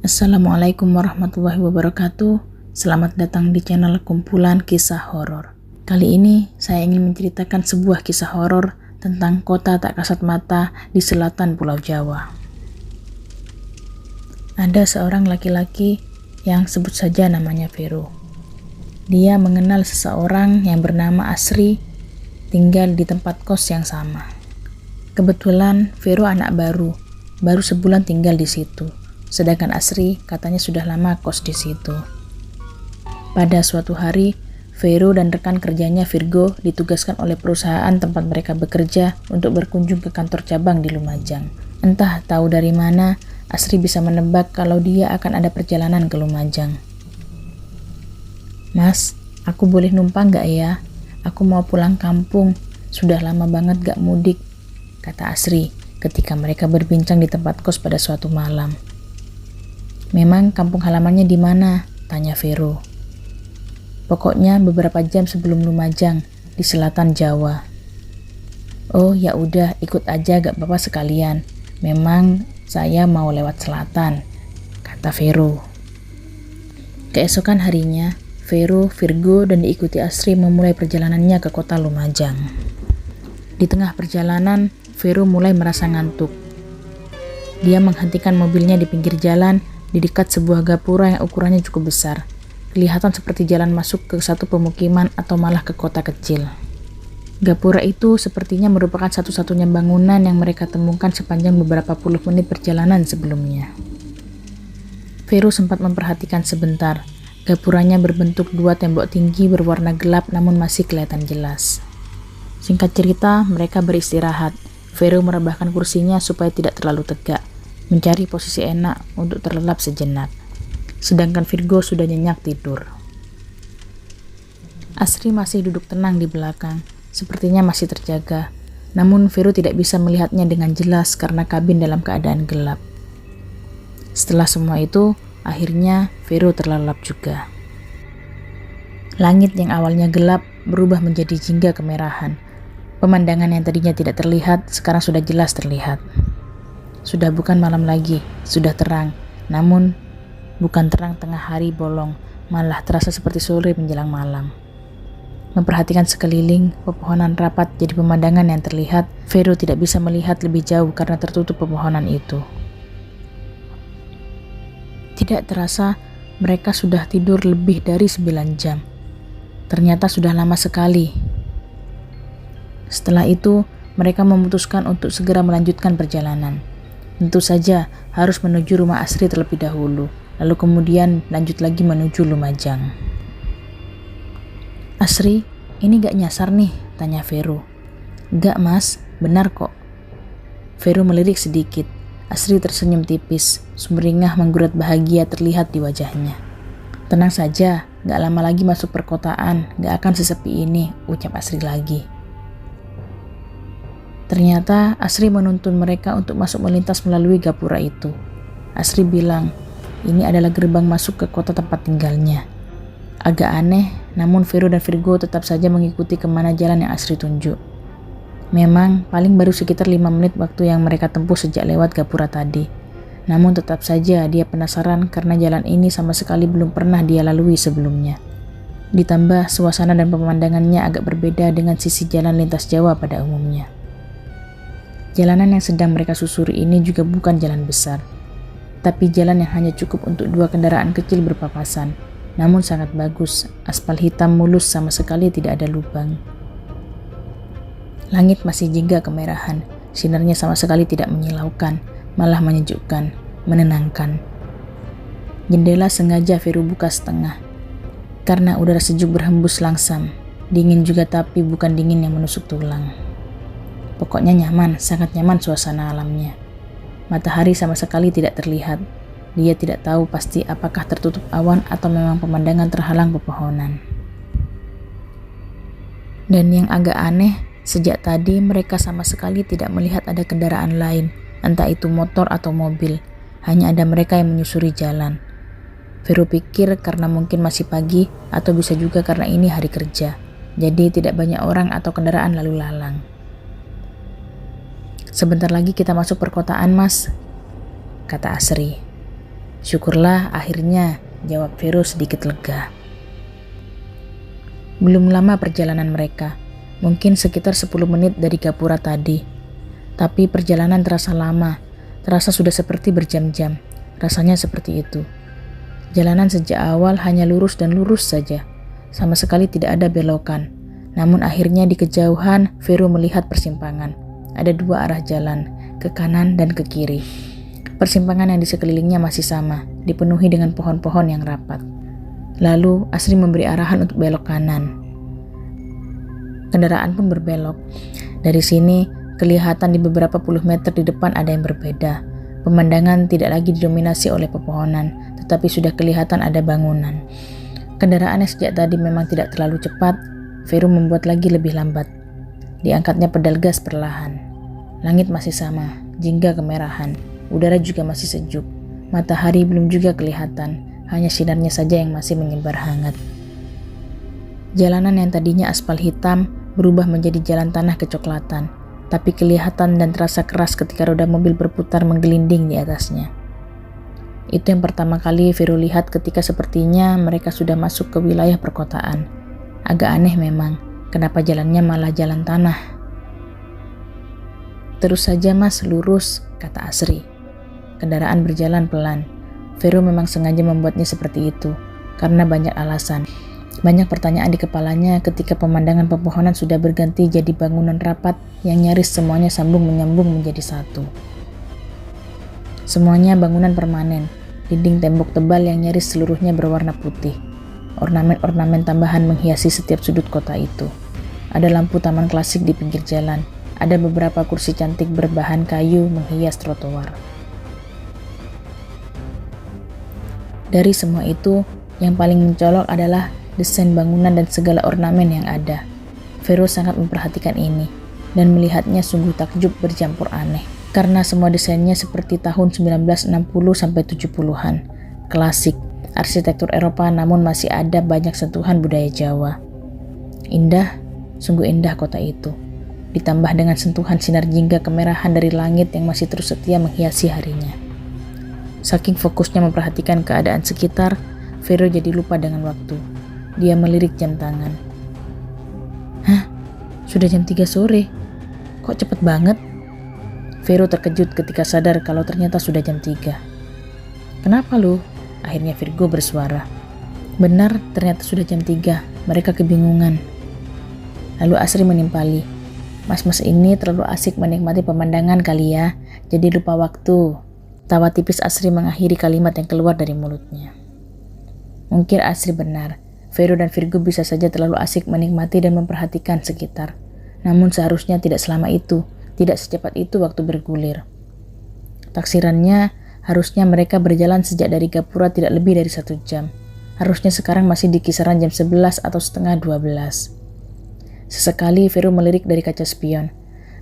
Assalamualaikum warahmatullahi wabarakatuh. Selamat datang di channel kumpulan kisah horor. Kali ini saya ingin menceritakan sebuah kisah horor tentang kota tak kasat mata di selatan Pulau Jawa. Ada seorang laki-laki yang sebut saja namanya Vero. Dia mengenal seseorang yang bernama Asri, tinggal di tempat kos yang sama. Kebetulan Vero anak baru sebulan tinggal di situ. Sedangkan Asri katanya sudah lama kos di situ. Pada suatu hari, Vero dan rekan kerjanya Virgo ditugaskan oleh perusahaan tempat mereka bekerja untuk berkunjung ke kantor cabang di Lumajang. Entah tahu dari mana, Asri bisa menebak kalau dia akan ada perjalanan ke Lumajang. "Mas, aku boleh numpang gak ya? Aku mau pulang kampung, sudah lama banget gak mudik," kata Asri ketika mereka berbincang di tempat kos pada suatu malam. "Memang kampung halamannya di mana?" tanya Vero. "Pokoknya beberapa jam sebelum Lumajang, di selatan Jawa." "Oh ya udah, ikut aja gak apa-apa sekalian. Memang saya mau lewat selatan," kata Vero. Keesokan harinya, Vero, Virgo, dan diikuti Asri memulai perjalanannya ke kota Lumajang. Di tengah perjalanan, Vero mulai merasa ngantuk. Dia menghentikan mobilnya di pinggir jalan di dekat sebuah gapura yang ukurannya cukup besar. Kelihatan seperti jalan masuk ke satu pemukiman atau malah ke kota kecil. Gapura itu sepertinya merupakan satu-satunya bangunan yang mereka temukan sepanjang beberapa puluh menit perjalanan sebelumnya. Vero sempat memperhatikan sebentar. Gapuranya berbentuk dua tembok tinggi berwarna gelap namun masih kelihatan jelas. Singkat cerita, mereka beristirahat. Vero merebahkan kursinya supaya tidak terlalu tegak, mencari posisi enak untuk terlelap sejenak. Sedangkan Virgo sudah nyenyak tidur. Asri masih duduk tenang di belakang, sepertinya masih terjaga. Namun Vero tidak bisa melihatnya dengan jelas karena kabin dalam keadaan gelap. Setelah semua itu, akhirnya Vero terlelap juga. Langit yang awalnya gelap berubah menjadi jingga kemerahan. Pemandangan yang tadinya tidak terlihat sekarang sudah jelas terlihat. Sudah bukan malam lagi, sudah terang. Namun, bukan terang tengah hari bolong, malah terasa seperti sore menjelang malam. Memperhatikan sekeliling, pepohonan rapat jadi pemandangan yang terlihat. Vero tidak bisa melihat lebih jauh karena tertutup pepohonan itu. Tidak terasa, mereka sudah tidur lebih dari 9 jam. Ternyata sudah lama sekali. Setelah itu, mereka memutuskan untuk segera melanjutkan perjalanan. Tentu saja harus menuju rumah Asri terlebih dahulu, lalu kemudian lanjut lagi menuju Lumajang. "Asri, ini gak nyasar nih?" tanya Vero. "Gak mas, benar kok." Vero melirik sedikit. Asri tersenyum tipis, sumringah menggurat bahagia terlihat di wajahnya. "Tenang saja, gak lama lagi masuk perkotaan, gak akan sesepi ini," ucap Asri lagi. Ternyata Asri menuntun mereka untuk masuk melintas melalui gapura itu. Asri bilang, ini adalah gerbang masuk ke kota tempat tinggalnya. Agak aneh, namun Vero dan Virgo tetap saja mengikuti kemana jalan yang Asri tunjuk. Memang paling baru sekitar 5 menit waktu yang mereka tempuh sejak lewat gapura tadi. Namun tetap saja dia penasaran karena jalan ini sama sekali belum pernah dia lalui sebelumnya. Ditambah suasana dan pemandangannya agak berbeda dengan sisi jalan lintas Jawa pada umumnya. Jalanan yang sedang mereka susuri ini juga bukan jalan besar, tapi jalan yang hanya cukup untuk 2 kendaraan kecil berpapasan. Namun sangat bagus, aspal hitam mulus sama sekali tidak ada lubang. Langit masih jingga kemerahan, sinarnya sama sekali tidak menyilaukan, malah menyejukkan, menenangkan. Jendela sengaja Vero buka setengah, karena udara sejuk berhembus langsam, dingin juga tapi bukan dingin yang menusuk tulang. Pokoknya nyaman, sangat nyaman suasana alamnya. Matahari sama sekali tidak terlihat. Dia tidak tahu pasti apakah tertutup awan atau memang pemandangan terhalang pepohonan. Dan yang agak aneh, sejak tadi mereka sama sekali tidak melihat ada kendaraan lain, entah itu motor atau mobil. Hanya ada mereka yang menyusuri jalan. Vero pikir karena mungkin masih pagi atau bisa juga karena ini hari kerja. Jadi tidak banyak orang atau kendaraan lalu lalang. "Sebentar lagi kita masuk perkotaan mas," kata Asri. Syukurlah akhirnya, jawab Vero sedikit lega. Belum lama perjalanan mereka, mungkin sekitar 10 menit dari Gapura tadi. Tapi perjalanan terasa lama, terasa sudah seperti berjam-jam, rasanya seperti itu. Jalanan sejak awal hanya lurus dan lurus saja, sama sekali tidak ada belokan. Namun akhirnya di kejauhan, Vero melihat persimpangan. Ada 2 arah jalan, ke kanan dan ke kiri. Persimpangan yang di sekelilingnya masih sama, dipenuhi dengan pohon-pohon yang rapat. Lalu Asri memberi arahan untuk belok kanan. Kendaraan pun berbelok. Dari sini, kelihatan di beberapa puluh meter di depan ada yang berbeda. Pemandangan tidak lagi didominasi oleh pepohonan, tetapi sudah kelihatan ada bangunan. Kendaraan yang sejak tadi memang tidak terlalu cepat, Vero membuat lagi lebih lambat. Diangkatnya pedal gas perlahan. Langit masih sama, jingga kemerahan. Udara juga masih sejuk. Matahari belum juga kelihatan, hanya sinarnya saja yang masih menyebar hangat. Jalanan yang tadinya aspal hitam berubah menjadi jalan tanah kecoklatan, tapi kelihatan dan terasa keras ketika roda mobil berputar menggelinding di atasnya. Itu yang pertama kali Vero lihat ketika sepertinya mereka sudah masuk ke wilayah perkotaan. Agak aneh memang, kenapa jalannya malah jalan tanah. Terus saja mas, lurus, kata Asri. Kendaraan berjalan pelan. Vero memang sengaja membuatnya seperti itu, karena banyak alasan. Banyak pertanyaan di kepalanya ketika pemandangan pepohonan sudah berganti jadi bangunan rapat yang nyaris semuanya sambung menyambung menjadi satu. Semuanya bangunan permanen, dinding tembok tebal yang nyaris seluruhnya berwarna putih. Ornamen-ornamen tambahan menghiasi setiap sudut kota itu. Ada lampu taman klasik di pinggir jalan. Ada beberapa kursi cantik berbahan kayu menghias trotoar. Dari semua itu, yang paling mencolok adalah desain bangunan dan segala ornamen yang ada. Vero sangat memperhatikan ini, dan melihatnya sungguh takjub bercampur aneh. Karena semua desainnya seperti tahun 1960-70-an. Klasik, arsitektur Eropa namun masih ada banyak sentuhan budaya Jawa. Indah, sungguh indah kota itu. Ditambah dengan sentuhan sinar jingga kemerahan dari langit yang masih terus setia menghiasi harinya. Saking fokusnya memperhatikan keadaan sekitar, Vero jadi lupa dengan waktu. Dia melirik jam tangan. Hah? Sudah jam 3 sore? Kok cepet banget? Vero terkejut ketika sadar kalau ternyata sudah jam 3. Kenapa lu? Akhirnya Virgo bersuara. Benar, ternyata sudah jam 3. Mereka kebingungan. Lalu Asri menimpali. Mas-mas ini terlalu asik menikmati pemandangan kali ya, jadi lupa waktu. Tawa tipis Asri mengakhiri kalimat yang keluar dari mulutnya. Mungkin Asri benar. Vero dan Virgo bisa saja terlalu asik menikmati dan memperhatikan sekitar. Namun seharusnya tidak selama itu, tidak secepat itu waktu bergulir. Taksirannya, harusnya mereka berjalan sejak dari Gapura tidak lebih dari 1 jam. Harusnya sekarang masih di kisaran jam 11 atau setengah 12. Sesekali Vero melirik dari kaca spion.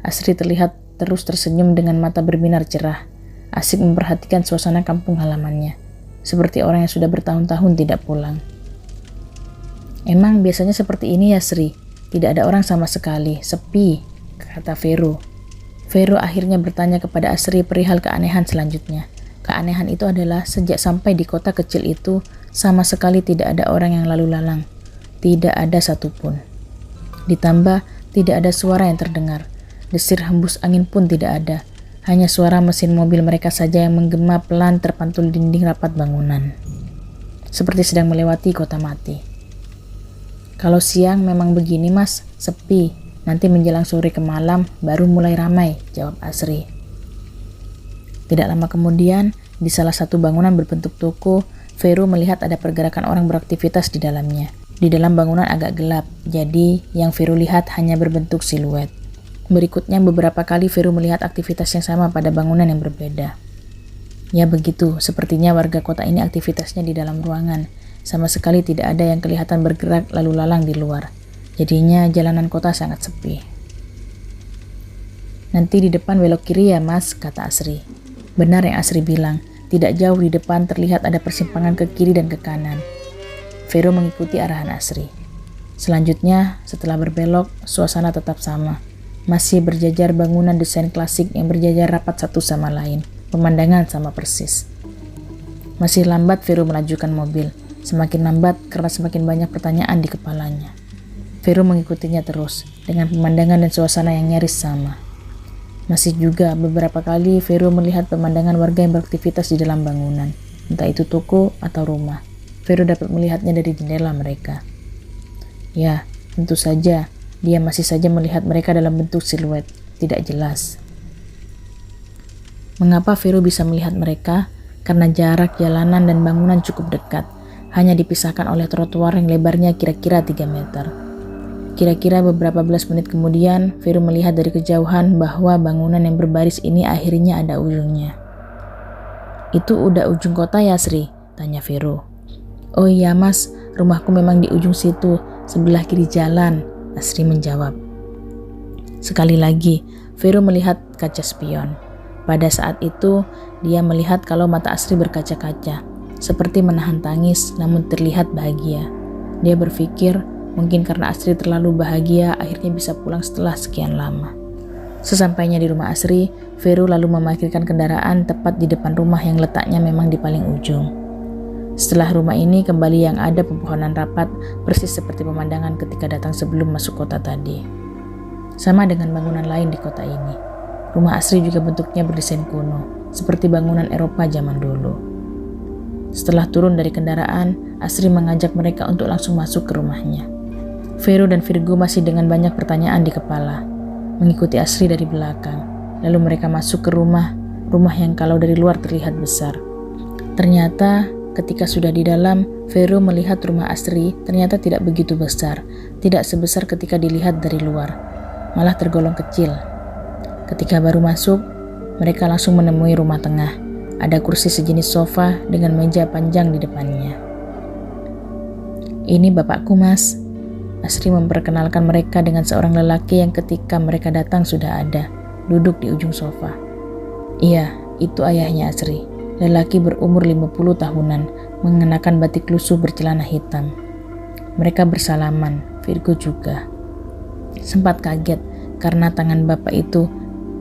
Asri terlihat terus tersenyum dengan mata berbinar cerah. Asik memperhatikan suasana kampung halamannya, seperti orang yang sudah bertahun-tahun tidak pulang. Emang biasanya seperti ini ya Sri? Tidak ada orang sama sekali, sepi, kata Vero. Vero akhirnya bertanya kepada Asri perihal keanehan selanjutnya. Keanehan itu adalah sejak sampai di kota kecil itu, sama sekali tidak ada orang yang lalu lalang. Tidak ada satupun. Ditambah, tidak ada suara yang terdengar. Desir hembus angin pun tidak ada. Hanya suara mesin mobil mereka saja yang menggema pelan terpantul dinding rapat bangunan. Seperti sedang melewati kota mati. Kalau siang memang begini mas, sepi. Nanti menjelang sore ke malam baru mulai ramai, jawab Asri. Tidak lama kemudian, di salah satu bangunan berbentuk toko, Vero melihat ada pergerakan orang beraktivitas di dalamnya. Di dalam bangunan agak gelap, jadi yang Vero lihat hanya berbentuk siluet. Berikutnya beberapa kali Vero melihat aktivitas yang sama pada bangunan yang berbeda. Ya begitu, sepertinya warga kota ini aktivitasnya di dalam ruangan. Sama sekali tidak ada yang kelihatan bergerak lalu lalang di luar. Jadinya jalanan kota sangat sepi. Nanti di depan belok kiri ya mas, kata Asri. Benar yang Asri bilang, tidak jauh di depan terlihat ada persimpangan ke kiri dan ke kanan. Vero mengikuti arahan Asri. Selanjutnya, setelah berbelok, suasana tetap sama. Masih berjajar bangunan desain klasik yang berjajar rapat satu sama lain. Pemandangan sama persis. Masih lambat Vero melajukan mobil. Semakin lambat karena semakin banyak pertanyaan di kepalanya. Vero mengikutinya terus, dengan pemandangan dan suasana yang nyaris sama. Masih juga beberapa kali Vero melihat pemandangan warga yang beraktivitas di dalam bangunan, entah itu toko atau rumah. Vero dapat melihatnya dari jendela mereka. Ya, tentu saja, dia masih saja melihat mereka dalam bentuk siluet, tidak jelas. Mengapa Vero bisa melihat mereka? Karena jarak jalanan dan bangunan cukup dekat, hanya dipisahkan oleh trotoar yang lebarnya kira-kira 3 meter. Kira-kira beberapa belas menit kemudian, Vero melihat dari kejauhan bahwa bangunan yang berbaris ini akhirnya ada ujungnya. "Itu udah ujung kota ya, Sri?" tanya Vero. "Oh iya mas, rumahku memang di ujung situ, sebelah kiri jalan," Asri menjawab. Sekali lagi, Vero melihat kaca spion. Pada saat itu, dia melihat kalau mata Asri berkaca-kaca, seperti menahan tangis namun terlihat bahagia. Dia berpikir, mungkin karena Asri terlalu bahagia akhirnya bisa pulang setelah sekian lama. Sesampainya di rumah Asri, Vero lalu memarkirkan kendaraan tepat di depan rumah yang letaknya memang di paling ujung. Setelah rumah ini kembali yang ada pepohonan rapat, persis seperti pemandangan ketika datang sebelum masuk kota tadi. Sama dengan bangunan lain di kota ini, rumah Asri juga bentuknya berdesain kuno, seperti bangunan Eropa zaman dulu. Setelah turun dari kendaraan, Asri mengajak mereka untuk langsung masuk ke rumahnya. Vero dan Virgo masih dengan banyak pertanyaan di kepala, mengikuti Asri dari belakang. Lalu mereka masuk ke rumah yang kalau dari luar terlihat besar. Ternyata ketika sudah di dalam, Vero melihat rumah Asri ternyata tidak begitu besar, tidak sebesar ketika dilihat dari luar, malah tergolong kecil. Ketika baru masuk, mereka langsung menemui rumah tengah. Ada kursi sejenis sofa dengan meja panjang di depannya. "Ini bapakku mas." Asri memperkenalkan mereka dengan seorang lelaki yang ketika mereka datang sudah ada, duduk di ujung sofa. Iya, itu ayahnya Asri. Lelaki berumur 50 tahunan, mengenakan batik lusuh bercelana hitam. Mereka bersalaman, Virgo juga. Sempat kaget karena tangan bapak itu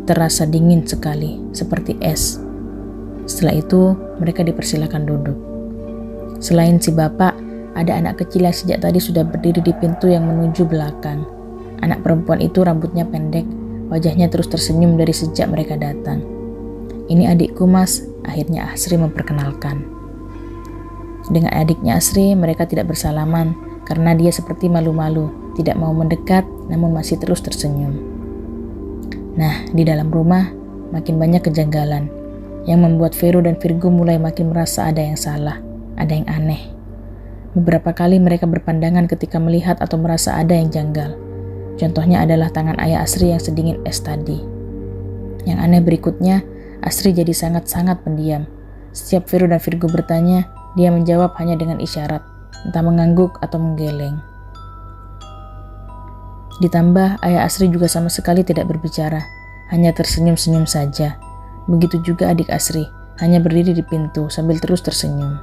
terasa dingin sekali, seperti es. Setelah itu, mereka dipersilakan duduk. Selain si bapak, ada anak kecil yang sejak tadi sudah berdiri di pintu yang menuju belakang. Anak perempuan itu rambutnya pendek, wajahnya terus tersenyum dari sejak mereka datang. "Ini adikku mas," akhirnya Asri memperkenalkan. Dengan adiknya Asri, mereka tidak bersalaman karena dia seperti malu-malu, tidak mau mendekat namun masih terus tersenyum. Nah, di dalam rumah makin banyak kejanggalan yang membuat Vero dan Virgo mulai makin merasa ada yang salah, ada yang aneh. Beberapa kali mereka berpandangan ketika melihat atau merasa ada yang janggal. Contohnya adalah tangan ayah Asri yang sedingin es tadi. Yang aneh berikutnya, Asri jadi sangat-sangat pendiam. Setiap Vero dan Virgo bertanya, dia menjawab hanya dengan isyarat, entah mengangguk atau menggeleng. Ditambah, ayah Asri juga sama sekali tidak berbicara, hanya tersenyum-senyum saja. Begitu juga adik Asri, hanya berdiri di pintu sambil terus tersenyum.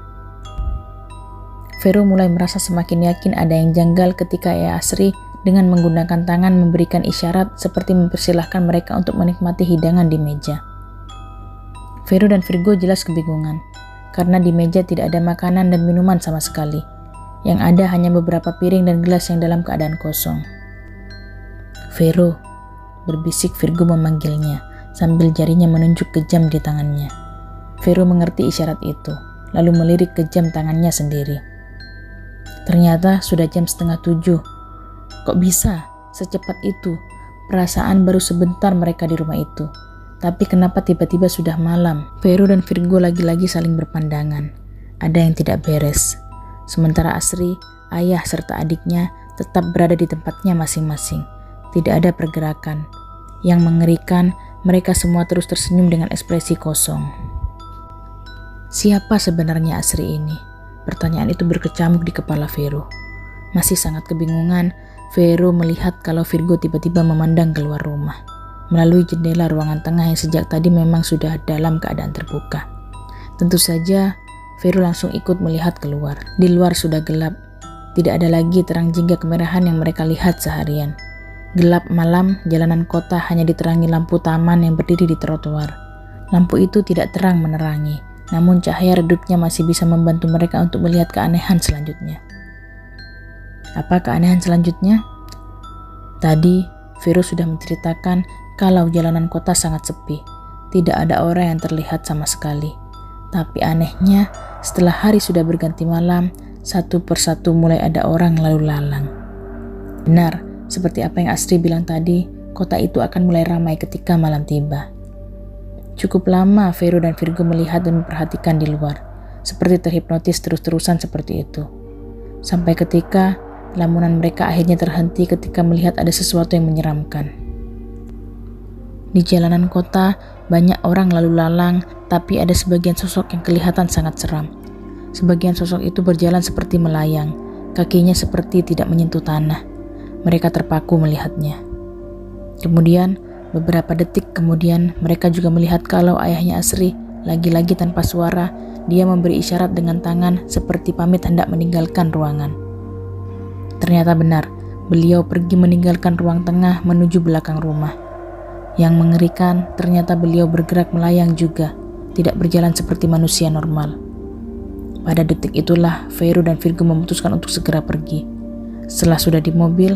Vero mulai merasa semakin yakin ada yang janggal ketika ayah Asri dengan menggunakan tangan memberikan isyarat seperti mempersilahkan mereka untuk menikmati hidangan di meja. Vero dan Virgo jelas kebingungan, karena di meja tidak ada makanan dan minuman sama sekali. Yang ada hanya beberapa piring dan gelas yang dalam keadaan kosong. "Vero," berbisik Virgo memanggilnya, sambil jarinya menunjuk ke jam di tangannya. Vero mengerti isyarat itu, lalu melirik ke jam tangannya sendiri. Ternyata sudah jam 6:30. Kok bisa secepat itu? Perasaan baru sebentar mereka di rumah itu. Tapi kenapa tiba-tiba sudah malam? Vero dan Virgo lagi-lagi saling berpandangan. Ada yang tidak beres. Sementara Asri, ayah serta adiknya tetap berada di tempatnya masing-masing. Tidak ada pergerakan. Yang mengerikan, mereka semua terus tersenyum dengan ekspresi kosong. Siapa sebenarnya Asri ini? Pertanyaan itu berkecamuk di kepala Vero. Masih sangat kebingungan, Vero melihat kalau Virgo tiba-tiba memandang keluar rumah, melalui jendela ruangan tengah yang sejak tadi memang sudah dalam keadaan terbuka. Tentu saja, Vero langsung ikut melihat keluar. Di luar sudah gelap. Tidak ada lagi terang jingga kemerahan yang mereka lihat seharian. Gelap malam, jalanan kota hanya diterangi lampu taman yang berdiri di trotoar. Lampu itu tidak terang menerangi, namun cahaya redupnya masih bisa membantu mereka untuk melihat keanehan selanjutnya. Apa keanehan selanjutnya? Tadi, Vero sudah menceritakan kalau jalanan kota sangat sepi. Tidak ada orang yang terlihat sama sekali. Tapi anehnya, setelah hari sudah berganti malam, satu persatu mulai ada orang lalu lalang. Benar, seperti apa yang Asri bilang tadi, kota itu akan mulai ramai ketika malam tiba. Cukup lama Vero dan Virgo melihat dan memperhatikan di luar, seperti terhipnotis terus-terusan seperti itu. Sampai ketika lamunan mereka akhirnya terhenti ketika melihat ada sesuatu yang menyeramkan. Di jalanan kota, banyak orang lalu lalang, tapi ada sebagian sosok yang kelihatan sangat seram. Sebagian sosok itu berjalan seperti melayang, kakinya seperti tidak menyentuh tanah. Mereka terpaku melihatnya. Kemudian, beberapa detik kemudian, mereka juga melihat kalau ayahnya Asri, lagi-lagi tanpa suara, dia memberi isyarat dengan tangan seperti pamit hendak meninggalkan ruangan. Ternyata benar, beliau pergi meninggalkan ruang tengah menuju belakang rumah. Yang mengerikan, ternyata beliau bergerak melayang juga, tidak berjalan seperti manusia normal. Pada detik itulah, Vero dan Virgo memutuskan untuk segera pergi. Setelah sudah di mobil,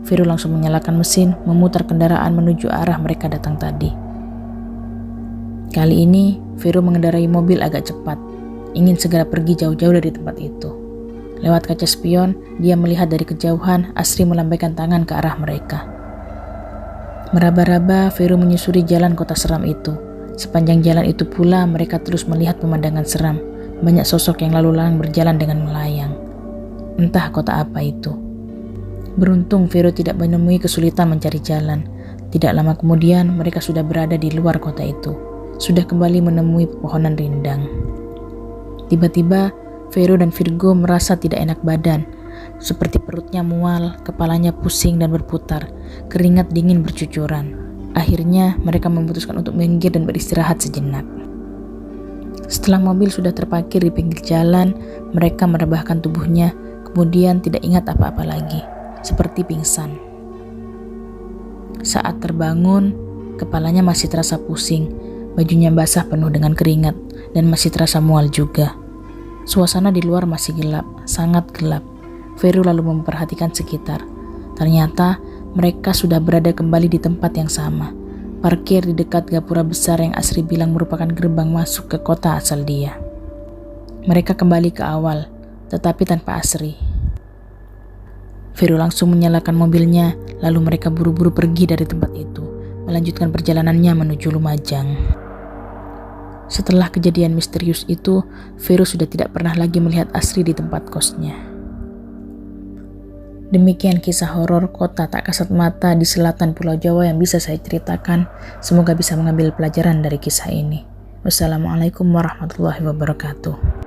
Vero langsung menyalakan mesin, memutar kendaraan menuju arah mereka datang tadi. Kali ini, Vero mengendarai mobil agak cepat, ingin segera pergi jauh-jauh dari tempat itu. Lewat kaca spion, dia melihat dari kejauhan Asri melambaikan tangan ke arah mereka. Meraba-raba, Vero menyusuri jalan kota seram itu. Sepanjang jalan itu pula, mereka terus melihat pemandangan seram. Banyak sosok yang lalu lalang berjalan dengan melayang. Entah kota apa itu. Beruntung Vero tidak menemui kesulitan mencari jalan. Tidak lama kemudian, mereka sudah berada di luar kota itu. Sudah kembali menemui pepohonan rindang. Tiba-tiba, Vero dan Virgo merasa tidak enak badan, seperti perutnya mual, kepalanya pusing dan berputar, keringat dingin bercucuran. Akhirnya mereka memutuskan untuk minggir dan beristirahat sejenak. Setelah mobil sudah terparkir di pinggir jalan, mereka merebahkan tubuhnya, kemudian tidak ingat apa-apa lagi, seperti pingsan. Saat terbangun, kepalanya masih terasa pusing, bajunya basah penuh dengan keringat, dan masih terasa mual juga. Suasana di luar masih gelap, sangat gelap. Vero lalu memperhatikan sekitar. Ternyata mereka sudah berada kembali di tempat yang sama. Parkir di dekat gapura besar yang Asri bilang merupakan gerbang masuk ke kota asal dia. Mereka kembali ke awal, tetapi tanpa Asri. Vero langsung menyalakan mobilnya, lalu mereka buru-buru pergi dari tempat itu, melanjutkan perjalanannya menuju Lumajang. Setelah kejadian misterius itu, Vero sudah tidak pernah lagi melihat Asri di tempat kosnya. Demikian kisah horor kota tak kasat mata di selatan Pulau Jawa yang bisa saya ceritakan. Semoga bisa mengambil pelajaran dari kisah ini. Wassalamualaikum warahmatullahi wabarakatuh.